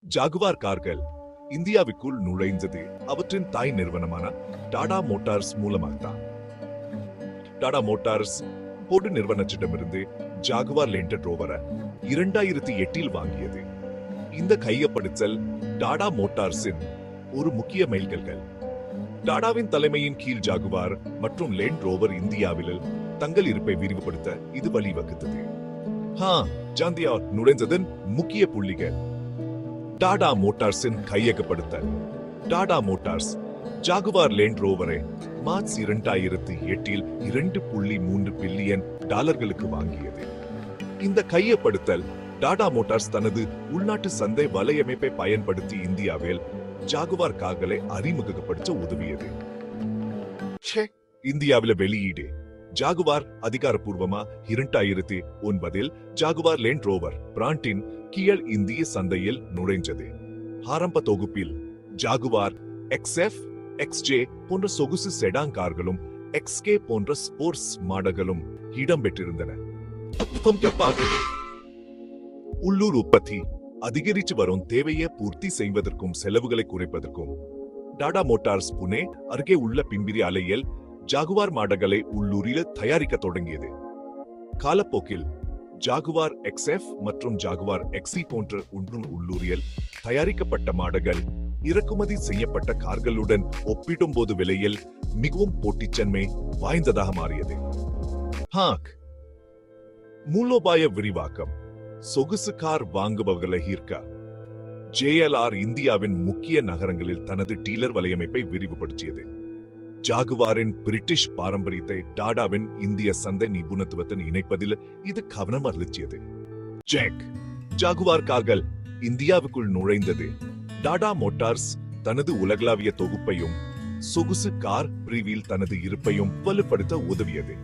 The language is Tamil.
ஜாகுவார் கார்கள் இந்தியாவுக்குள் நுழைந்தது அவற்றின் தாய் நிறுவனமான டாடா மோட்டார்ஸ் மூலமாகத்தான். டாடா மோட்டார்ஸ் பொது நிறுவனத்திடமிருந்து ஜாகுவார் லேண்ட் ரோவரை 2008 வாங்கியது. இந்த கையப்படுத்தல் டாடா மோட்டார்ஸின் ஒரு முக்கிய மைல்கல்கள். டாடாவின் தலைமையின் கீழ் ஜாகுவார் மற்றும் லேண்ட் ரோவர் இந்தியாவில் தங்கள் இருப்பை விரிவுபடுத்த இது வழிவகுத்தது. ஜாந்தியா நுழைந்ததன் முக்கிய புள்ளிகள். டாடா மோட்டார்ஸின் கையகப்படுத்தல். டாடா மோட்டார்ஸ் ஜாகுவார் லேண்ட் ரோவரை மார்ச் 2008 $2.3 பில்லியன் வாங்கியது. இந்த கையப்படுத்தல் டாடா மோட்டார்ஸ் தனது உள்நாட்டு சந்தை வலையமைப்பை பயன்படுத்தி இந்தியாவில் ஜாகுவார் கார்களை அறிமுகப்படுத்த உதவியது. இந்தியாவில் வெளியீடு. ஜாகுவார் அதிகாரப்பூர்வமா 2009 ஜாகுவார் லேண்ட் ரோவர் பிராண்டின் கீழ் இந்திய சந்தையில் நுழைஞ்சது. ஆரம்ப தொகுப்பில் ஜாகுவார் XF, XJ போன்ற சொகுசு செடான் கார்களும் XK போன்ற ஸ்போர்ட்ஸ் மாடல்களும் இடம்பெற்றிருந்தன. உள்ளூர் உற்பத்தி அதிகரித்து வரும் தேவையை பூர்த்தி செய்வதற்கும் செலவுகளை குறைப்பதற்கும் டாடா மோட்டார்ஸ் புனே அருகே உள்ள பிம்பிரி ஆலையில் ஜாகுவார் மாடல்களை உள்ளூரில் தயாரிக்க தொடங்கியது. காலப்போக்கில் ஜாகுவார் XF மற்றும் ஜாகுவார் XC போன்ற உள்ளூரில் தயாரிக்கப்பட்ட மாடல்கள் இறக்குமதி செய்யப்பட்ட கார்களுடன் ஒப்பிடும்போது விலையில் மிகவும் போட்டித்தன்மை வாய்ந்ததாக மாறியது. மூலோபாய விரிவாக்கம். சொகுசு கார் வாங்குபவர்களை ஈர்க்க JLR இந்தியாவின் முக்கிய நகரங்களில் தனது டீலர் வலையமைப்பை விரிவுபடுத்தியது. ஜாகுவாரின் பிரிட்டிஷ் பாரம்பரியத்தை டாடாவின் இந்திய சந்தை நிபுணத்துவத்தின் இணைப்பதில் இது கவனம் அளித்தது. ஜாகுவார் கார்கள் இந்தியாவுக்குள் நுழைந்தது. டாடா மோட்டார்ஸ் தனது உலகளாவிய தொகுப்பையும் சொகுசு கார் பிரிவில் தனது இருப்பையும் வலுப்படுத்த உதவியது.